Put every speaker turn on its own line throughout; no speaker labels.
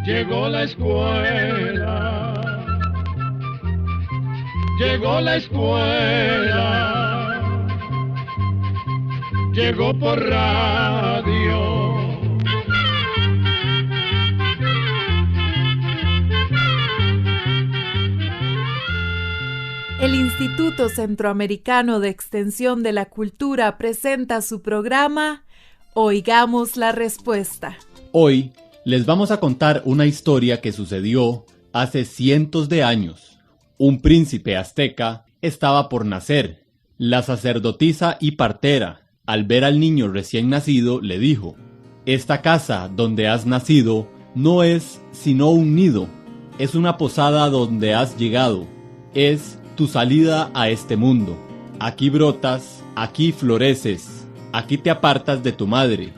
llegó la escuela, llegó la escuela, llegó por radio.
El Instituto Centroamericano de Extensión de la Cultura presenta su programa Oigamos la Respuesta.
Hoy les vamos a contar una historia que sucedió hace cientos de años. Un príncipe azteca estaba por nacer. La sacerdotisa y partera, al ver al niño recién nacido, le dijo: «Esta casa donde has nacido no es sino un nido, es una posada donde has llegado, es tu salida a este mundo. Aquí brotas, aquí floreces, aquí te apartas de tu madre,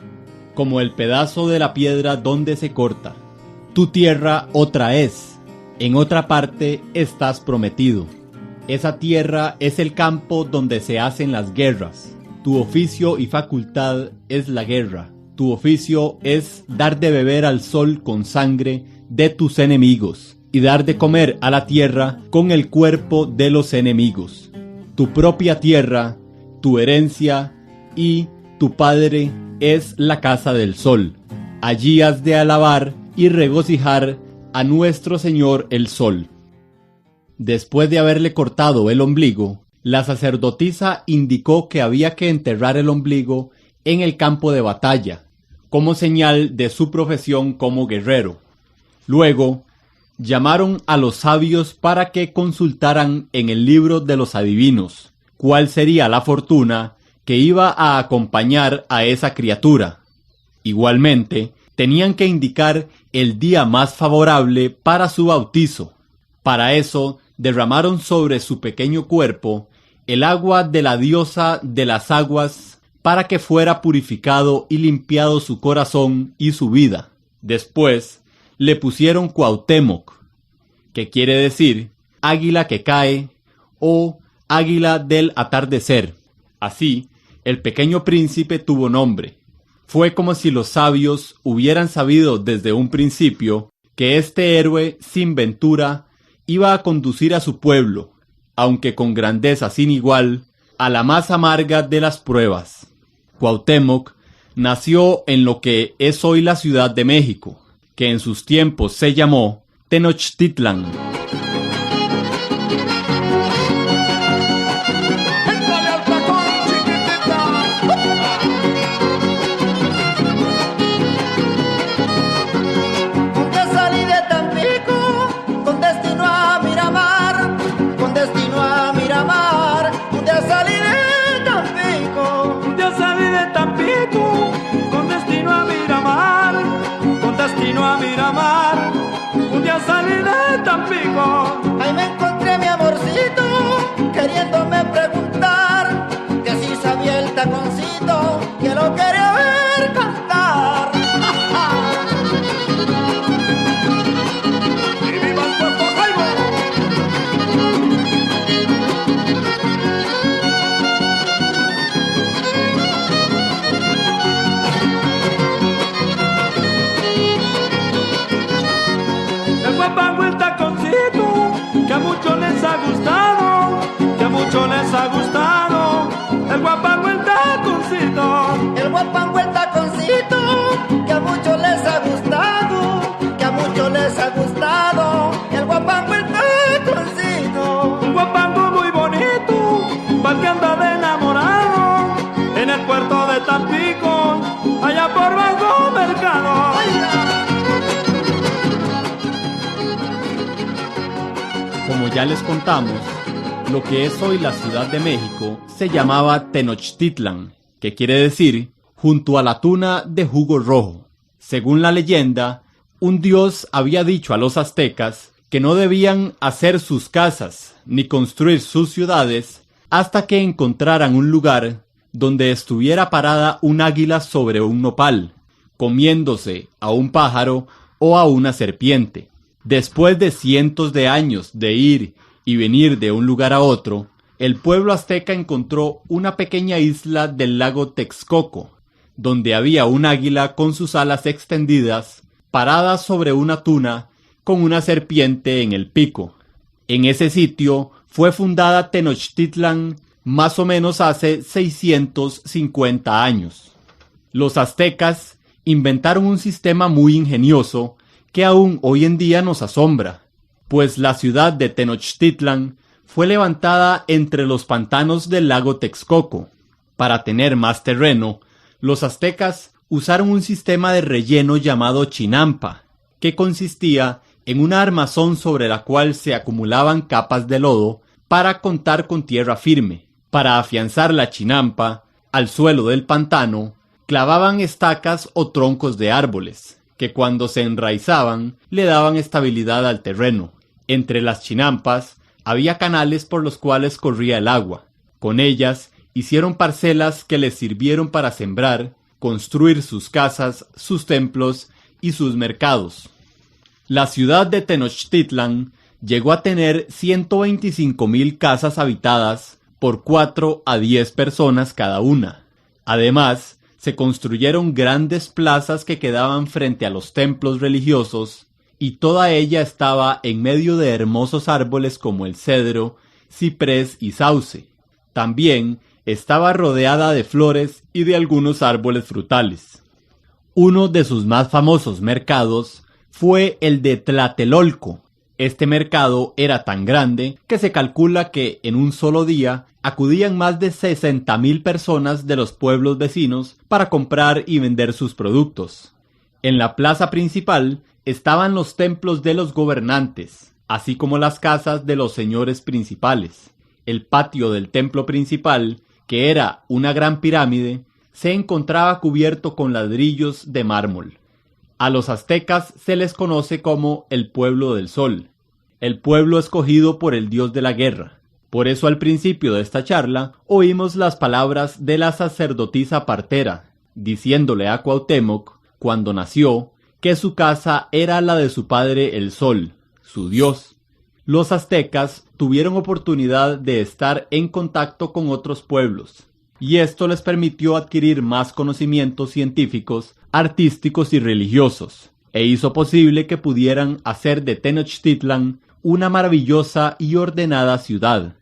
como el pedazo de la piedra donde se corta. Tu tierra otra es, en otra parte estás prometido. Esa tierra es el campo donde se hacen las guerras. Tu oficio y facultad es la guerra. Tu oficio es dar de beber al sol con sangre de tus enemigos y dar de comer a la tierra con el cuerpo de los enemigos. Tu propia tierra, tu herencia y tu padre es la casa del sol. Allí has de alabar y regocijar a nuestro Señor el sol». Después de haberle cortado el ombligo, la sacerdotisa indicó que había que enterrar el ombligo en el campo de batalla, como señal de su profesión como guerrero. Luego, llamaron a los sabios para que consultaran en el libro de los adivinos cuál sería la fortuna que iba a acompañar a esa criatura. Igualmente, tenían que indicar el día más favorable para su bautizo. Para eso, derramaron sobre su pequeño cuerpo el agua de la diosa de las aguas para que fuera purificado y limpiado su corazón y su vida. Después, le pusieron Cuauhtémoc, que quiere decir águila que cae o águila del atardecer. Así, el pequeño príncipe tuvo nombre. Fue como si los sabios hubieran sabido desde un principio que este héroe sin ventura iba a conducir a su pueblo, aunque con grandeza sin igual, a la más amarga de las pruebas. Cuauhtémoc nació en lo que es hoy la Ciudad de México, que en sus tiempos se llamó Tenochtitlan.
Ahí me encontré a mi amorcito, queriéndome preguntar que si sabía el taconcito, que lo quería ver cantar. ¡Y viva el Puerto Jaibo!
El guapango el taconcito, que a muchos les ha gustado, que a muchos les ha gustado. El guapango el taconcito,
el guapango el taconcito, que a muchos les ha gustado, que a muchos les ha gustado. El guapango el taconcito,
un guapango muy bonito, pa'l que anda de enamorado, en el puerto de Tampico, allá por Bajo Mercado.
Como ya les contamos, lo que es hoy la Ciudad de México se llamaba Tenochtitlan, que quiere decir junto a la tuna de jugo rojo. Según la leyenda, un dios había dicho a los aztecas que no debían hacer sus casas ni construir sus ciudades hasta que encontraran un lugar donde estuviera parada un águila sobre un nopal, comiéndose a un pájaro o a una serpiente. Después de cientos de años de ir y venir de un lugar a otro, el pueblo azteca encontró una pequeña isla del lago Texcoco, donde había un águila con sus alas extendidas, parada sobre una tuna con una serpiente en el pico. En ese sitio fue fundada Tenochtitlan más o menos hace 650 años. Los aztecas inventaron un sistema muy ingenioso que aún hoy en día nos asombra, pues la ciudad de Tenochtitlan fue levantada entre los pantanos del lago Texcoco. Para tener más terreno, los aztecas usaron un sistema de relleno llamado chinampa, que consistía en una armazón sobre la cual se acumulaban capas de lodo para contar con tierra firme. Para afianzar la chinampa al suelo del pantano, clavaban estacas o troncos de árboles, que cuando se enraizaban le daban estabilidad al terreno. Entre las chinampas había canales por los cuales corría el agua. Con ellas hicieron parcelas que les sirvieron para sembrar, construir sus casas, sus templos y sus mercados. La ciudad de Tenochtitlan llegó a tener 125,000 casas habitadas por 4 a 10 personas cada una. Además, se construyeron grandes plazas que quedaban frente a los templos religiosos, y toda ella estaba en medio de hermosos árboles como el cedro, ciprés y sauce. También estaba rodeada de flores y de algunos árboles frutales. Uno de sus más famosos mercados fue el de Tlatelolco. Este mercado era tan grande que se calcula que en un solo día acudían más de 60,000 personas de los pueblos vecinos para comprar y vender sus productos. En la plaza principal estaban los templos de los gobernantes, así como las casas de los señores principales. El patio del templo principal, que era una gran pirámide, se encontraba cubierto con ladrillos de mármol. A los aztecas se les conoce como el pueblo del sol, el pueblo escogido por el dios de la guerra. Por eso al principio de esta charla oímos las palabras de la sacerdotisa partera, diciéndole a Cuauhtémoc, cuando nació, que su casa era la de su padre el sol, su dios. Los aztecas tuvieron oportunidad de estar en contacto con otros pueblos, y esto les permitió adquirir más conocimientos científicos, artísticos y religiosos, e hizo posible que pudieran hacer de Tenochtitlan una maravillosa y ordenada ciudad.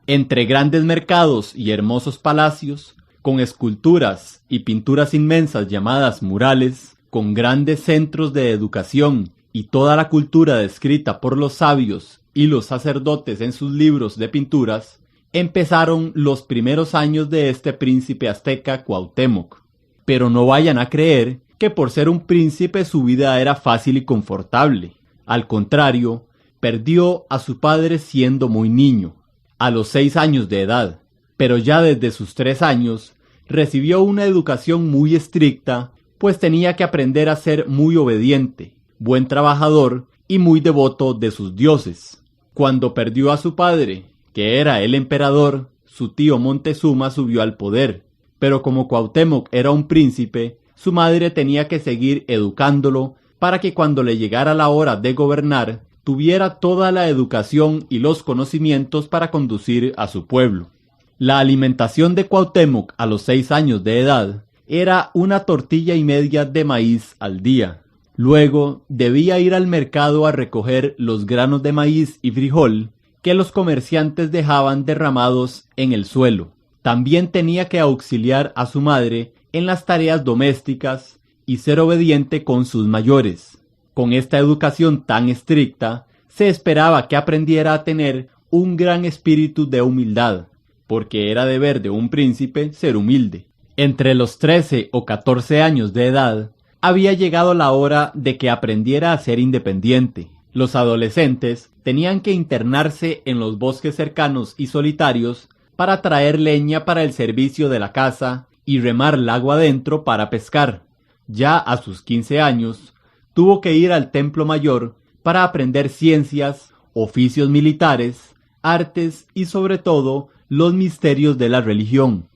Entre grandes mercados y hermosos palacios, con esculturas y pinturas inmensas llamadas murales, con grandes centros de educación y toda la cultura descrita por los sabios y los sacerdotes en sus libros de pinturas, empezaron los primeros años de este príncipe azteca Cuauhtémoc. Pero no vayan a creer que por ser un príncipe su vida era fácil y confortable. Al contrario, perdió a su padre siendo muy niño, a los 6 años de edad, pero ya desde sus 3 años recibió una educación muy estricta, pues tenía que aprender a ser muy obediente, buen trabajador y muy devoto de sus dioses. Cuando perdió a su padre, que era el emperador, su tío Montezuma subió al poder, pero como Cuauhtémoc era un príncipe, su madre tenía que seguir educándolo para que cuando le llegara la hora de gobernar, tuviera toda la educación y los conocimientos para conducir a su pueblo. La alimentación de Cuauhtémoc a los 6 años de edad era una tortilla y media de maíz al día. Luego debía ir al mercado a recoger los granos de maíz y frijol que los comerciantes dejaban derramados en el suelo. También tenía que auxiliar a su madre en las tareas domésticas y ser obediente con sus mayores. Con esta educación tan estricta, se esperaba que aprendiera a tener un gran espíritu de humildad, porque era deber de un príncipe ser humilde. Entre los 13 o 14 años de edad, había llegado la hora de que aprendiera a ser independiente. Los adolescentes tenían que internarse en los bosques cercanos y solitarios para traer leña para el servicio de la casa y remar lago adentro para pescar. Ya a sus 15 años, tuvo que ir al templo mayor para aprender ciencias, oficios militares, artes y sobre todo los misterios de la religión.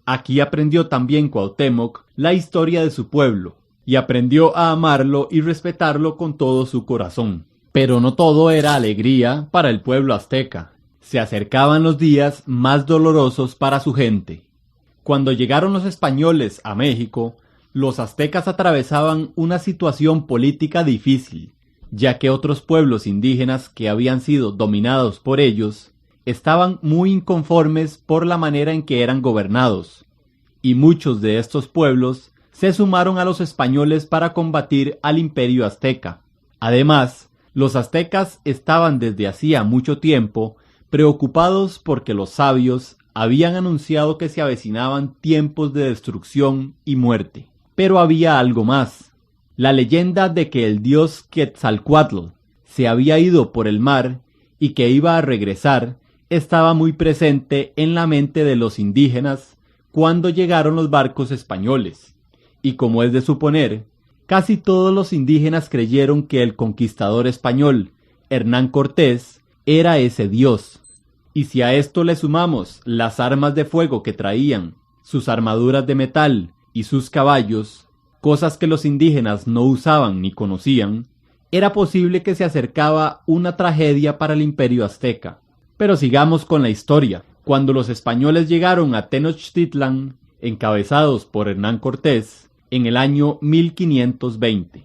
Aquí aprendió también Cuauhtémoc la historia de su pueblo y aprendió a amarlo y respetarlo con todo su corazón. Pero no todo era alegría para el pueblo azteca. Se acercaban los días más dolorosos para su gente. Cuando llegaron los españoles a México, Los aztecas atravesaban una situación política difícil, ya que otros pueblos indígenas que habían sido dominados por ellos estaban muy inconformes por la manera en que eran gobernados, y muchos de estos pueblos se sumaron a los españoles para combatir al imperio azteca. Además, los aztecas estaban desde hacía mucho tiempo preocupados porque los sabios habían anunciado que se avecinaban tiempos de destrucción y muerte. Pero había algo más. La leyenda de que el dios Quetzalcóatl se había ido por el mar y que iba a regresar estaba muy presente en la mente de los indígenas cuando llegaron los barcos españoles. Y como es de suponer, casi todos los indígenas creyeron que el conquistador español, Hernán Cortés, era ese dios. Y si a esto le sumamos las armas de fuego que traían, sus armaduras de metal y sus caballos, cosas que los indígenas no usaban ni conocían, era posible que se acercaba una tragedia para el imperio azteca. Pero sigamos con la historia. Cuando los españoles llegaron a Tenochtitlan, encabezados por Hernán Cortés, en el año 1520,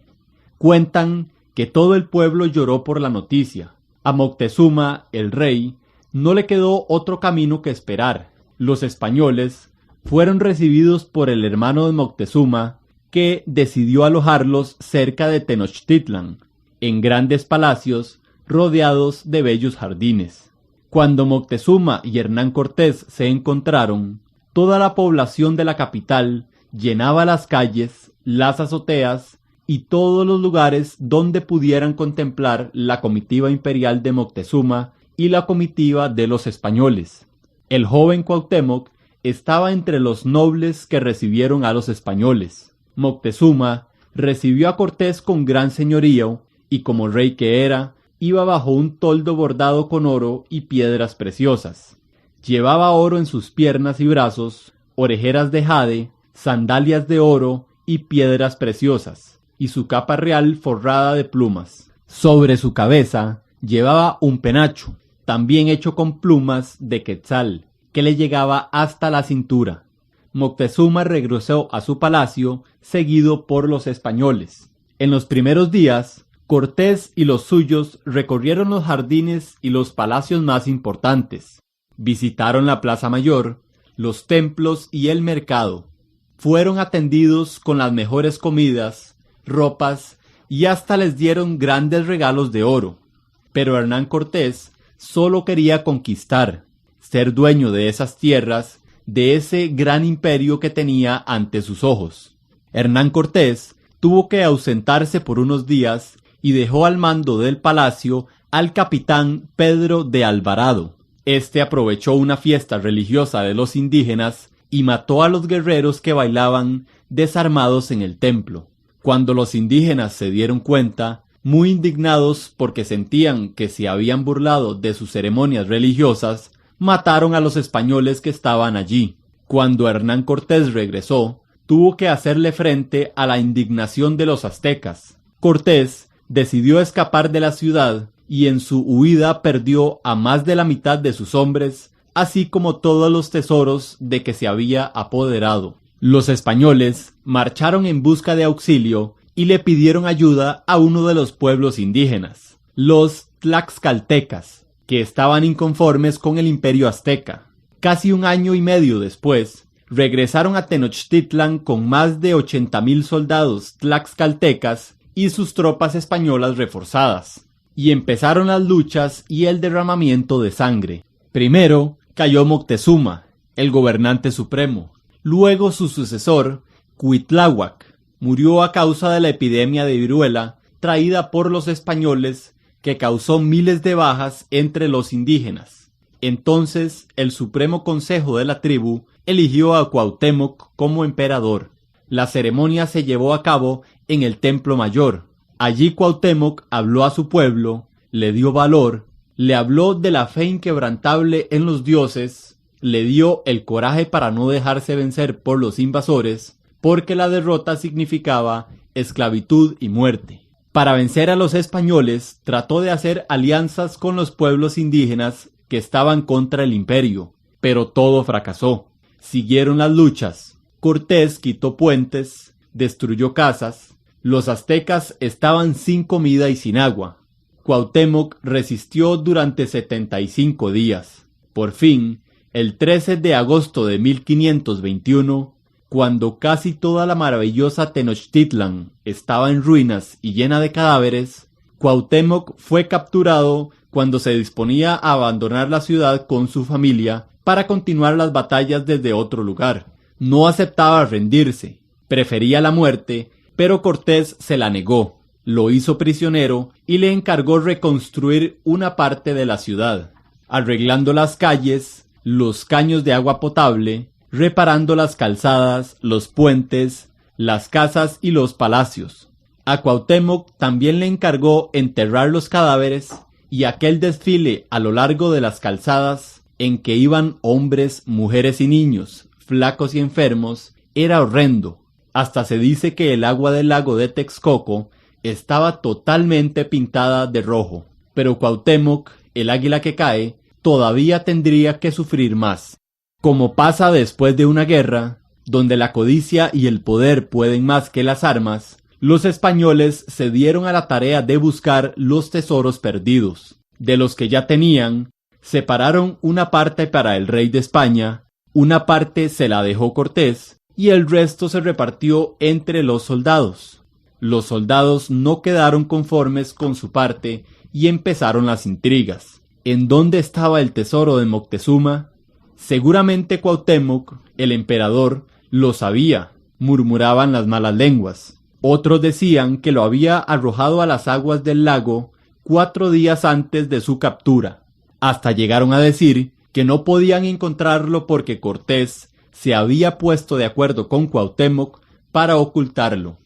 cuentan que todo el pueblo lloró por la noticia. A Moctezuma, el rey, no le quedó otro camino que esperar. Los españoles fueron recibidos por el hermano de Moctezuma, que decidió alojarlos cerca de Tenochtitlan, en grandes palacios rodeados de bellos jardines. Cuando Moctezuma y Hernán Cortés se encontraron, toda la población de la capital llenaba las calles, las azoteas y todos los lugares donde pudieran contemplar la comitiva imperial de Moctezuma y la comitiva de los españoles. El joven Cuauhtémoc estaba entre los nobles que recibieron a los españoles. Moctezuma recibió a Cortés con gran señorío y como rey que era, iba bajo un toldo bordado con oro y piedras preciosas. Llevaba oro en sus piernas y brazos, orejeras de jade, sandalias de oro y piedras preciosas, y su capa real forrada de plumas. Sobre su cabeza llevaba un penacho, también hecho con plumas de quetzal, que le llegaba hasta la cintura. Moctezuma regresó a su palacio, seguido por los españoles. En los primeros días, Cortés y los suyos recorrieron los jardines y los palacios más importantes. Visitaron la Plaza Mayor, los templos y el mercado. Fueron atendidos con las mejores comidas, ropas y hasta les dieron grandes regalos de oro. Pero Hernán Cortés solo quería conquistar, ser dueño de esas tierras, de ese gran imperio que tenía ante sus ojos. Hernán Cortés tuvo que ausentarse por unos días y dejó al mando del palacio al capitán Pedro de Alvarado. Este aprovechó una fiesta religiosa de los indígenas y mató a los guerreros que bailaban desarmados en el templo. Cuando los indígenas se dieron cuenta, muy indignados porque sentían que se habían burlado de sus ceremonias religiosas, mataron a los españoles que estaban allí. Cuando Hernán Cortés regresó, tuvo que hacerle frente a la indignación de los aztecas. Cortés decidió escapar de la ciudad y en su huida perdió a más de la mitad de sus hombres, así como todos los tesoros de que se había apoderado. Los españoles marcharon en busca de auxilio y le pidieron ayuda a uno de los pueblos indígenas, los tlaxcaltecas, que estaban inconformes con el imperio azteca. Casi un año y medio después, regresaron a Tenochtitlan con más de 80,000 soldados tlaxcaltecas y sus tropas españolas reforzadas, y empezaron las luchas y el derramamiento de sangre. Primero cayó Moctezuma, el gobernante supremo. Luego su sucesor, Cuitláhuac, murió a causa de la epidemia de viruela traída por los españoles que causó miles de bajas entre los indígenas. Entonces el Supremo Consejo de la tribu eligió a Cuauhtémoc como emperador. La ceremonia se llevó a cabo en el Templo Mayor. Allí Cuauhtémoc habló a su pueblo, le dio valor, le habló de la fe inquebrantable en los dioses, le dio el coraje para no dejarse vencer por los invasores, porque la derrota significaba esclavitud y muerte. Para vencer a los españoles, trató de hacer alianzas con los pueblos indígenas que estaban contra el imperio, pero todo fracasó. Siguieron las luchas. Cortés quitó puentes, destruyó casas, los aztecas estaban sin comida y sin agua. Cuauhtémoc resistió durante 75 días. Por fin, el 13 de agosto de 1521, cuando casi toda la maravillosa Tenochtitlan estaba en ruinas y llena de cadáveres, Cuauhtémoc fue capturado cuando se disponía a abandonar la ciudad con su familia para continuar las batallas desde otro lugar. No aceptaba rendirse, prefería la muerte, pero Cortés se la negó, lo hizo prisionero y le encargó reconstruir una parte de la ciudad, arreglando las calles, los caños de agua potable, reparando las calzadas, los puentes, las casas y los palacios. A Cuauhtémoc también le encargó enterrar los cadáveres y aquel desfile a lo largo de las calzadas en que iban hombres, mujeres y niños, flacos y enfermos, era horrendo. Hasta se dice que el agua del lago de Texcoco estaba totalmente pintada de rojo. Pero Cuauhtémoc, el águila que cae, todavía tendría que sufrir más. Como pasa después de una guerra, donde la codicia y el poder pueden más que las armas, los españoles se dieron a la tarea de buscar los tesoros perdidos. De los que ya tenían, separaron una parte para el rey de España, una parte se la dejó Cortés, y el resto se repartió entre los soldados. Los soldados no quedaron conformes con su parte y empezaron las intrigas. ¿En dónde estaba el tesoro de Moctezuma? Seguramente Cuauhtémoc, el emperador, lo sabía, murmuraban las malas lenguas. Otros decían que lo había arrojado a las aguas del lago 4 días antes de su captura. Hasta llegaron a decir que no podían encontrarlo porque Cortés se había puesto de acuerdo con Cuauhtémoc para ocultarlo.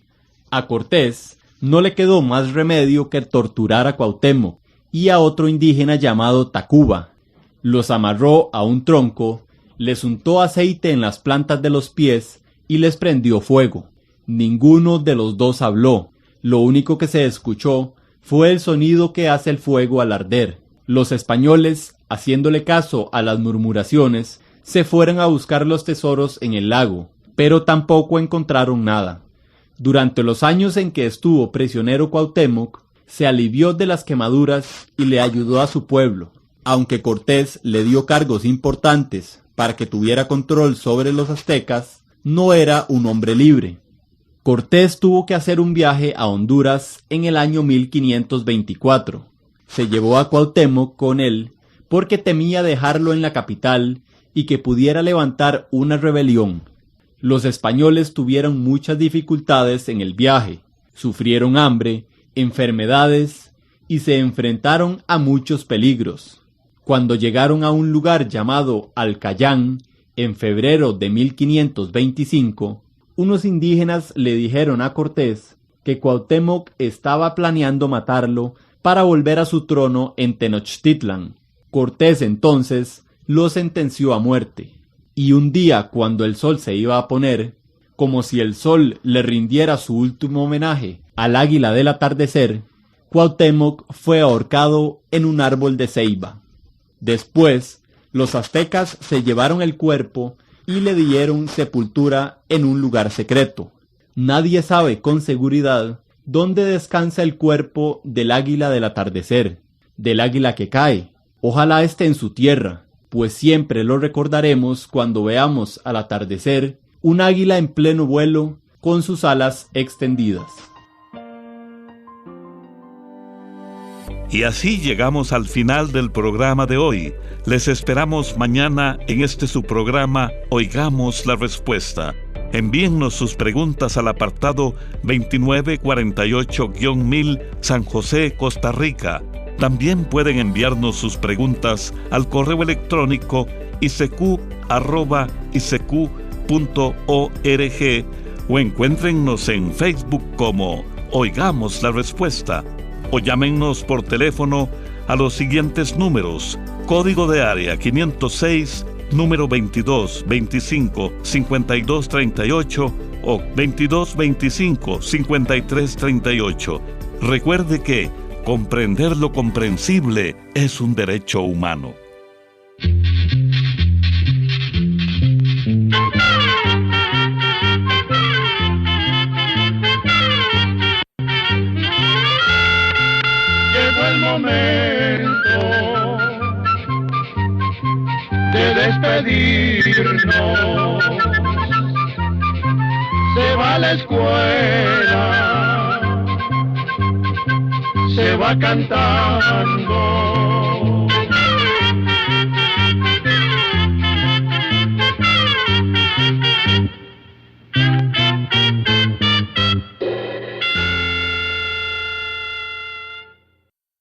A Cortés no le quedó más remedio que torturar a Cuauhtémoc y a otro indígena llamado Tacuba. Los amarró a un tronco, les untó aceite en las plantas de los pies y les prendió fuego. Ninguno de los dos habló. Lo único que se escuchó fue el sonido que hace el fuego al arder. Los españoles, haciéndole caso a las murmuraciones, se fueron a buscar los tesoros en el lago, pero tampoco encontraron nada. Durante los años en que estuvo prisionero Cuauhtémoc, se alivió de las quemaduras y le ayudó a su pueblo. Aunque Cortés le dio cargos importantes para que tuviera control sobre los aztecas, no era un hombre libre. Cortés tuvo que hacer un viaje a Honduras en el año 1524. Se llevó a Cuauhtémoc con él porque temía dejarlo en la capital y que pudiera levantar una rebelión. Los españoles tuvieron muchas dificultades en el viaje, sufrieron hambre, enfermedades y se enfrentaron a muchos peligros. Cuando llegaron a un lugar llamado Alcayán, en febrero de 1525, unos indígenas le dijeron a Cortés que Cuauhtémoc estaba planeando matarlo para volver a su trono en Tenochtitlan. Cortés entonces lo sentenció a muerte. Y un día, cuando el sol se iba a poner, como si el sol le rindiera su último homenaje al águila del atardecer, Cuauhtémoc fue ahorcado en un árbol de ceiba. Después, los aztecas se llevaron el cuerpo y le dieron sepultura en un lugar secreto. Nadie sabe con seguridad dónde descansa el cuerpo del águila del atardecer, del águila que cae. Ojalá esté en su tierra, pues siempre lo recordaremos cuando veamos al atardecer un águila en pleno vuelo con sus alas extendidas.
Y así llegamos al final del programa de hoy. Les esperamos mañana en su programa Oigamos la Respuesta. Envíennos sus preguntas al apartado 2948-1000 San José, Costa Rica. También pueden enviarnos sus preguntas al correo electrónico isq@isq.org o encuéntrennos en Facebook como Oigamos la Respuesta. O llámennos por teléfono a los siguientes números: código de área 506, número 2225-5238 o 2225-5338. Recuerde que comprender lo comprensible es un derecho humano.
reírnos. Se va a la escuela, se va cantando.